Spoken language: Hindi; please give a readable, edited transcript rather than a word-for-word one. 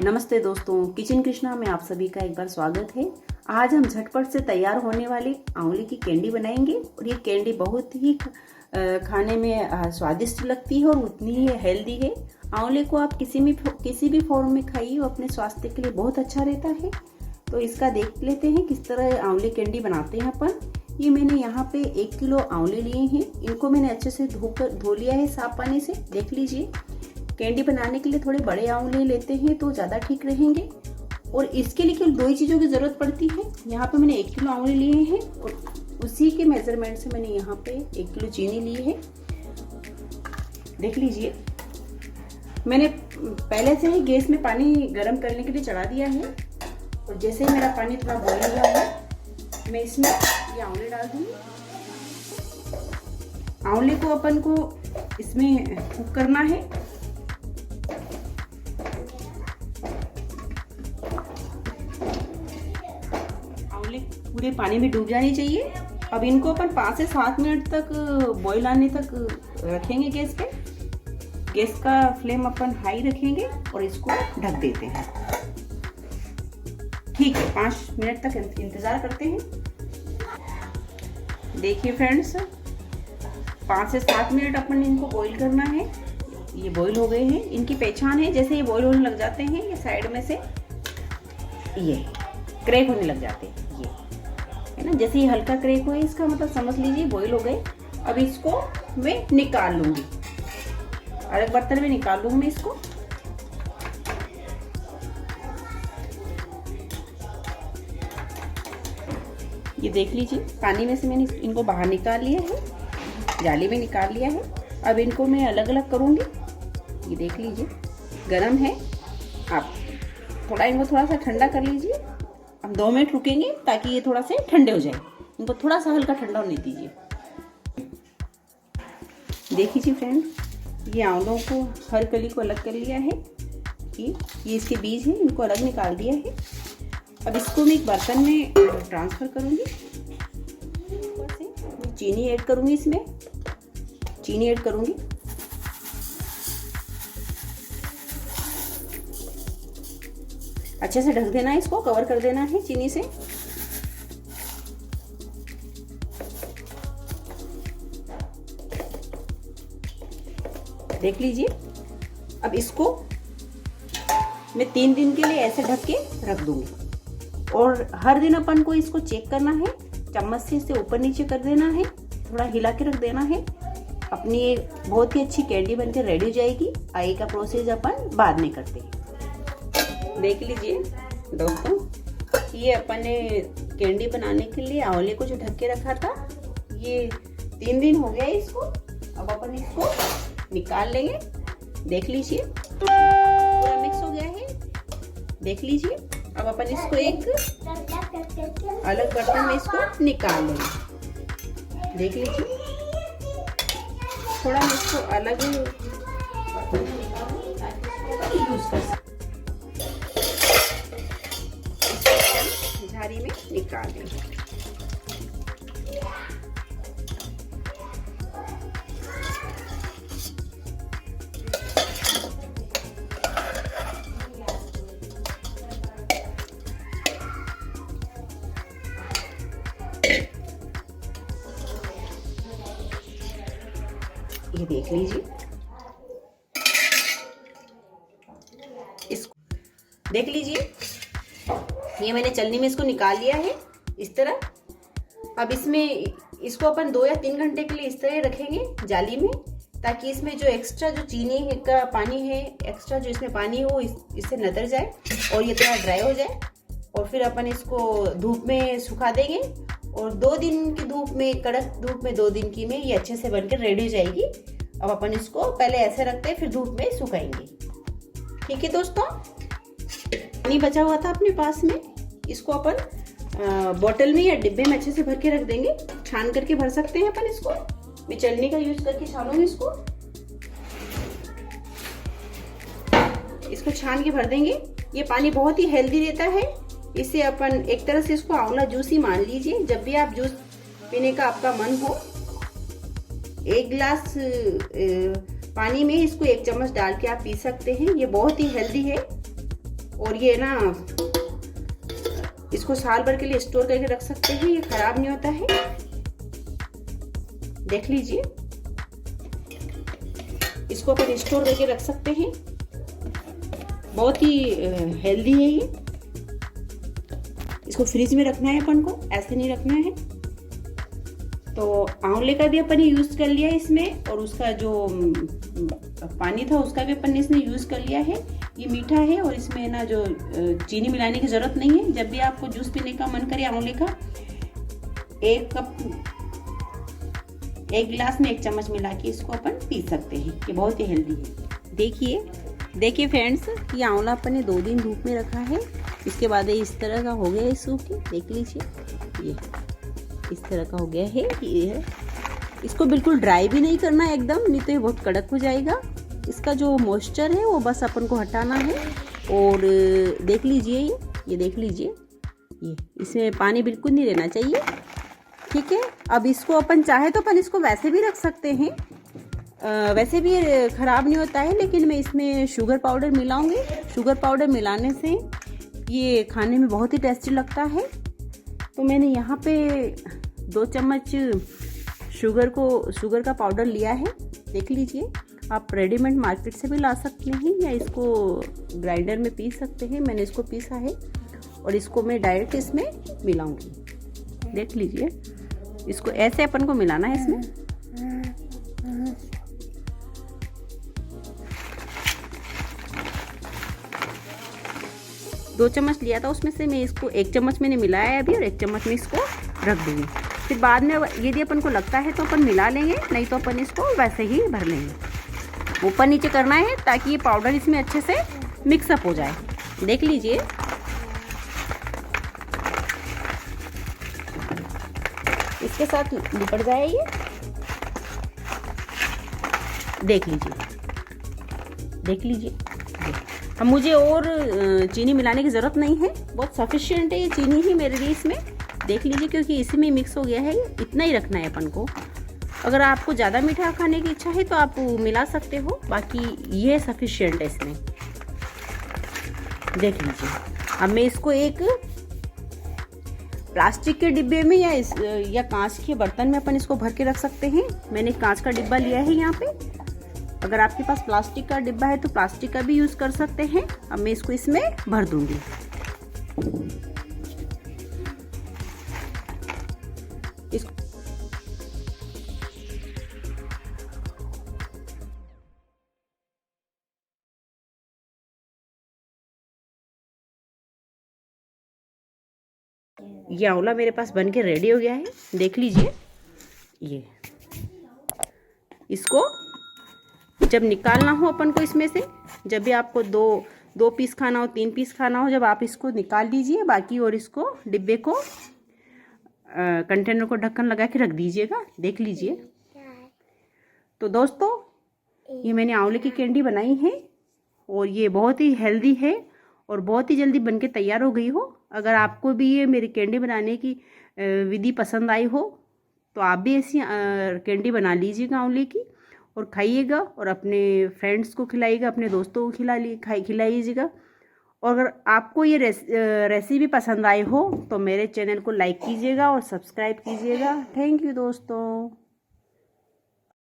नमस्ते दोस्तों, किचन कृष्णा में आप सभी का एक बार स्वागत है। आज हम झटपट से तैयार होने वाली आंवले की कैंडी बनाएंगे और ये कैंडी बहुत ही खाने में स्वादिष्ट लगती है और उतनी ही हेल्दी है। आंवले को आप किसी भी फॉर्म में खाइए, वो अपने स्वास्थ्य के लिए बहुत अच्छा रहता है। तो इसका देख लेते हैं किस तरह आंवले कैंडी बनाते हैं अपन। ये मैंने यहाँ पे 1 किलो आंवले लिए हैं। इनको मैंने अच्छे से धो लिया है साफ पानी से। देख लीजिए, कैंडी बनाने के लिए थोड़े बड़े आंवले लेते हैं तो ज़्यादा ठीक रहेंगे। और इसके लिए केवल 2 ही चीज़ों की ज़रूरत पड़ती है। यहाँ पे मैंने 1 किलो आंवले लिए हैं और उसी के मेजरमेंट से मैंने यहाँ पे 1 किलो चीनी ली है। देख लीजिए, मैंने पहले से ही गैस में पानी गर्म करने के लिए चढ़ा दिया है और जैसे ही मेरा पानी थोड़ा बॉईल हुआ है, मैं इसमें ये आंवले डाल दूँगी। आंवले को अपन को इसमें कुक करना है। पूरे पानी में डूब जानी चाहिए। अब इनको अपन 5 से 7 मिनट तक बॉईल आने तक रखेंगे गैस पे। गैस का फ्लेम अपन हाई रखेंगे और इसको ढक देते हैं। ठीक है, 5 मिनट तक इंतजार करते हैं। देखिए फ्रेंड्स, 5 से 7 मिनट अपन इनको बॉईल करना है। ये बॉईल हो गए हैं। इनकी पहचान है, जैसे ये बॉईल होने लग जाते हैं, ये साइड में से ये क्रैक होने लग जाते हैं। ये है ना, जैसे ये हल्का क्रैक हुआ है, इसका मतलब समझ लीजिए बॉईल हो गए। अब इसको मैं निकाल लूंगी, अलग बर्तन में निकाल लूंगी मैं इसको। ये देख लीजिए, पानी में से मैंने इनको बाहर निकाल लिया है, जाली में निकाल लिया है। अब इनको मैं अलग अलग करूंगी। ये देख लीजिए, गरम है। आप इनको थोड़ा सा ठंडा कर लीजिए। हम 2 मिनट रुकेंगे ताकि ये थोड़ा से ठंडे हो जाए। इनको थोड़ा सा हल्का ठंडा होने दीजिए। देखिए फ्रेंड, ये आंवलों को हर कली को अलग कर लिया है। ये इसके बीज हैं, इनको अलग निकाल दिया है। अब इसको मैं एक बर्तन में ट्रांसफर करूंगी। ऊपर से चीनी ऐड करूंगी, इसमें चीनी ऐड करूंगी। अच्छे से ढक देना है, इसको कवर कर देना है चीनी से। देख लीजिए, अब इसको मैं 3 दिन के लिए ऐसे ढक के रख दूंगी। और हर दिन अपन को इसको चेक करना है, चम्मच से इसे ऊपर नीचे कर देना है, थोड़ा हिला के रख देना है। अपनी बहुत ही अच्छी कैंडी बनकर रेडी हो जाएगी। आगे का प्रोसेस अपन बाद में करते हैं। देख लीजिए दोस्तों, ये अपन ने कैंडी बनाने के लिए आंवले को जो ढक के रखा था, ये 3 दिन हो गया इसको। अब अपन इसको निकाल लेंगे। देख लीजिए, पूरा मिक्स हो गया है। देख लीजिए, अब अपन इसको एक अलग बर्तन में इसको निकाल लेंगे। देख लीजिए, थोड़ा इसको अलग यूज कर सकते, झाड़ी में निकाल देंगे। ये देख लीजिए, इसको देख लीजिए, ये मैंने चलनी में इसको निकाल लिया है इस तरह। अब इसमें इसको अपन 2 या 3 घंटे के लिए इस तरह रखेंगे जाली में, ताकि इसमें जो एक्स्ट्रा जो चीनी का पानी है, एक्स्ट्रा जो इसमें पानी हो, इससे नदर जाए और ये थोड़ा ड्राई हो जाए। और फिर अपन इसको धूप में सुखा देंगे और 2 दिन की धूप में, कड़क धूप में 2 दिन की में ये अच्छे से बनकर रेडी हो जाएगी। अब अपन इसको पहले ऐसे रखते हैं, फिर धूप में सुखाएंगे। ठीक है दोस्तों, पानी बचा हुआ था अपने पास में, इसको अपन बोतल में या डिब्बे में अच्छे से भर के रख देंगे। छान करके भर सकते हैं अपन इसको। मैं चलनी का यूज करके छानूंगी इसको। इसको छान के भर देंगे। ये पानी बहुत ही हेल्दी रहता है। इसे अपन एक तरह से इसको आंवला जूस ही मान लीजिए। जब भी आप जूस पीने का आपका मन हो, 1 गिलास पानी में इसको 1 चम्मच डाल के आप पी सकते हैं। ये बहुत ही हेल्दी है और ये ना इसको साल भर के लिए स्टोर करके रख सकते हैं, ये खराब नहीं होता है। देख लीजिए, इसको अपन स्टोर करके रख सकते हैं, बहुत ही हेल्दी है ये। इसको फ्रिज में रखना है अपन को, ऐसे नहीं रखना है। तो आंवले का भी अपन ने यूज कर लिया है इसमें, और उसका जो पानी था उसका भी अपन ने इसमें यूज कर लिया है। ये मीठा है और इसमें ना जो चीनी मिलाने की जरूरत नहीं है। जब भी आपको जूस पीने का मन करे आंवले का, एक गिलास में 1 चम्मच मिला के इसको अपन पी सकते हैं। ये बहुत ही हेल्दी है। देखिए फ्रेंड्स, ये आंवला अपन ने 2 दिन धूप में रखा है। इसके बाद ये इस तरह का हो गया है सूख के, देख लीजिए, ये इस तरह का हो गया है। ये है, इसको बिल्कुल ड्राई भी नहीं करना है एकदम, नहीं तो ये बहुत कड़क हो जाएगा। इसका जो मॉइस्चर है वो बस अपन को हटाना है। और देख लीजिए, ये देख लीजिए, ये इसमें पानी बिल्कुल नहीं रहना चाहिए, ठीक है। अब इसको अपन चाहे तो अपन इसको वैसे भी रख सकते हैं, वैसे भी ख़राब नहीं होता है। लेकिन मैं इसमें शुगर पाउडर मिलाऊंगी। शुगर पाउडर मिलाने से ये खाने में बहुत ही टेस्टी लगता है। तो मैंने यहाँ पे 2 चम्मच शुगर का पाउडर लिया है, देख लीजिए। आप रेडीमेड मार्केट से भी ला सकते हैं या इसको ग्राइंडर में पीस सकते हैं। मैंने इसको पीसा है और इसको मैं डायरेक्ट इसमें मिलाऊंगी, देख लीजिए। इसको ऐसे अपन को मिलाना है इसमें। दो चम्मच लिया था, उसमें से मैं इसको 1 चम्मच मैंने मिलाया है अभी, और 1 चम्मच में इसको रख दूंगी। फिर बाद में यदि अपन को लगता है तो अपन मिला लेंगे, नहीं तो अपन इसको वैसे ही भर लेंगे। ऊपर नीचे करना है ताकि ये पाउडर इसमें अच्छे से मिक्सअप हो जाए, देख लीजिए। इसके साथ लिपट जाए ये, देख लीजिए। अब मुझे और चीनी मिलाने की ज़रूरत नहीं है, बहुत सफिशिएंट है ये चीनी ही मेरे लिए इसमें, देख लीजिए। क्योंकि इसी में मिक्स हो गया है, इतना ही रखना है अपन को। अगर आपको ज़्यादा मीठा खाने की इच्छा है तो आप मिला सकते हो, बाकी ये सफिशिएंट है इसमें, देख लीजिए। अब मैं इसको एक प्लास्टिक के डिब्बे में या कांच के बर्तन में अपन इसको भर के रख सकते हैं। मैंने कांच का डिब्बा लिया है यहाँ पे। अगर आपके पास प्लास्टिक का डिब्बा है तो प्लास्टिक का भी यूज़ कर सकते हैं। अब मैं इसको इसमें भर दूंगी। ये आंवला मेरे पास बन के रेडी हो गया है, देख लीजिए। ये इसको जब निकालना हो अपन को इसमें से, जब भी आपको दो पीस खाना हो, 3 पीस खाना हो, जब आप इसको निकाल लीजिए बाकी, और इसको डिब्बे को कंटेनर को ढक्कन लगा के रख दीजिएगा, देख लीजिए। तो दोस्तों, ये मैंने आंवले की कैंडी बनाई है और ये बहुत ही हेल्दी है और बहुत ही जल्दी बनके तैयार हो गई हो। अगर आपको भी ये मेरी कैंडी बनाने की विधि पसंद आई हो तो आप भी ऐसी कैंडी बना लीजिएगा आंवले की, और खाइएगा, और अपने फ्रेंड्स को खिलाइएगा, अपने दोस्तों को खिलाइएगा। और अगर आपको ये रेसिपी पसंद आई हो तो मेरे चैनल को लाइक कीजिएगा और सब्सक्राइब कीजिएगा। थैंक यू दोस्तों।